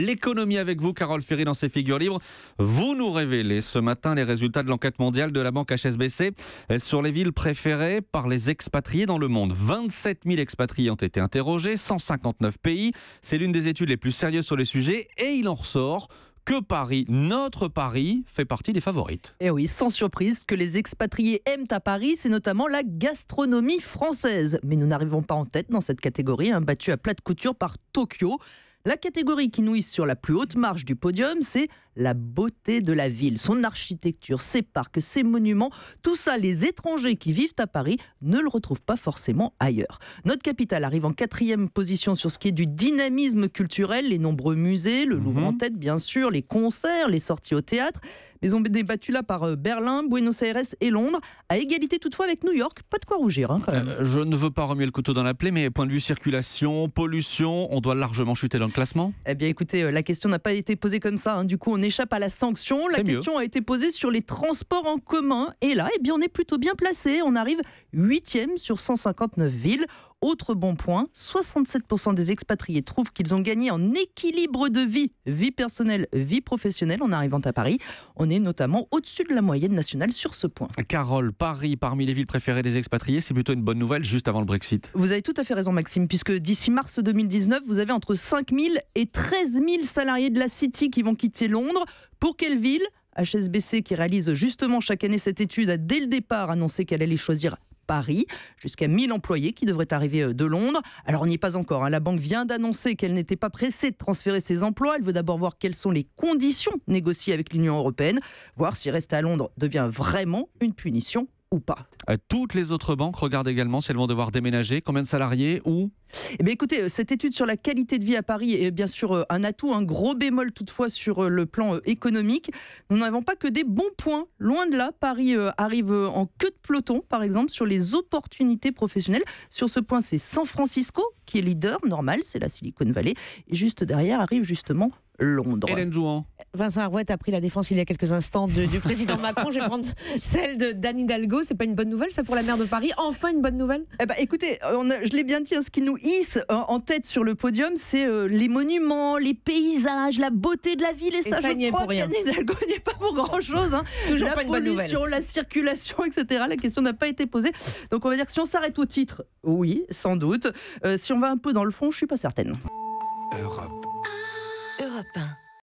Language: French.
L'économie avec vous, Carole Ferry, dans ses figures libres. Vous nous révélez ce matin les résultats de l'enquête mondiale de la banque HSBC sur les villes préférées par les expatriés dans le monde. 27 000 expatriés ont été interrogés, 159 pays. C'est l'une des études les plus sérieuses sur le sujet et il en ressort que Paris, notre Paris, fait partie des favorites. Et oui, sans surprise, ce que les expatriés aiment à Paris, c'est notamment la gastronomie française. Mais nous n'arrivons pas en tête dans cette catégorie, battue à plat de couture par Tokyo. La catégorie qui nous hisse sur la plus haute marche du podium, c'est la beauté de la ville, son architecture, ses parcs, ses monuments. Tout ça, les étrangers qui vivent à Paris ne le retrouvent pas forcément ailleurs. Notre capitale arrive en 4e position sur ce qui est du dynamisme culturel, les nombreux musées, le Louvre en tête bien sûr, les concerts, les sorties au théâtre. Mais on est battus là par Berlin, Buenos Aires et Londres, à égalité toutefois avec New York. Pas de quoi rougir quand même. Je ne veux pas remuer le couteau dans la plaie, mais point de vue circulation, pollution, on doit largement chuter dans le classement. Eh bien écoutez, la question n'a pas été posée comme ça. Du coup, on échappe à la sanction. La question a été posée sur les transports en commun. Et là, eh bien, on est plutôt bien placé. On arrive 8e sur 159 villes. Autre bon point, 67% des expatriés trouvent qu'ils ont gagné en équilibre de vie personnelle, vie professionnelle en arrivant à Paris. On est notamment au-dessus de la moyenne nationale sur ce point. Carole, Paris, parmi les villes préférées des expatriés, c'est plutôt une bonne nouvelle juste avant le Brexit. Vous avez tout à fait raison Maxime, puisque d'ici mars 2019, vous avez entre 5 000 et 13 000 salariés de la City qui vont quitter Londres. Pour quelle ville ? HSBC, qui réalise justement chaque année cette étude, a dès le départ annoncé qu'elle allait choisir Paris, jusqu'à 1000 employés qui devraient arriver de Londres. Alors on n'y est pas encore, la banque vient d'annoncer qu'elle n'était pas pressée de transférer ses emplois. Elle veut d'abord voir quelles sont les conditions négociées avec l'Union européenne, voir si rester à Londres devient vraiment une punition ou pas. Toutes les autres banques regardent également si elles vont devoir déménager, combien de salariés, où ? Eh bien, écoutez, cette étude sur la qualité de vie à Paris est bien sûr un atout, un gros bémol toutefois sur le plan économique. Nous n'avons pas que des bons points. Loin de là, Paris arrive en queue de peloton, par exemple, sur les opportunités professionnelles. Sur ce point, c'est San Francisco qui est leader, normal, c'est la Silicon Valley. Et juste derrière arrive justement Londres. Hélène Jouan. Vincent Arouette a pris la défense il y a quelques instants du président Macron. Je vais prendre celle d'Anne Hidalgo. C'est pas une bonne nouvelle, ça, pour la maire de Paris? Enfin, une bonne nouvelle? Écoutez, je l'ai bien dit, ce qui nous hisse en tête sur le podium, c'est les monuments, les paysages, la beauté de la ville. Et ça je crois qu'Anne Hidalgo n'y est pas pour grand-chose. Toujours pas une bonne nouvelle. La pollution, la circulation, etc. La question n'a pas été posée. Donc on va dire que si on s'arrête au titre, oui, sans doute. Si on va un peu dans le fond, je suis pas certaine. Europe 1.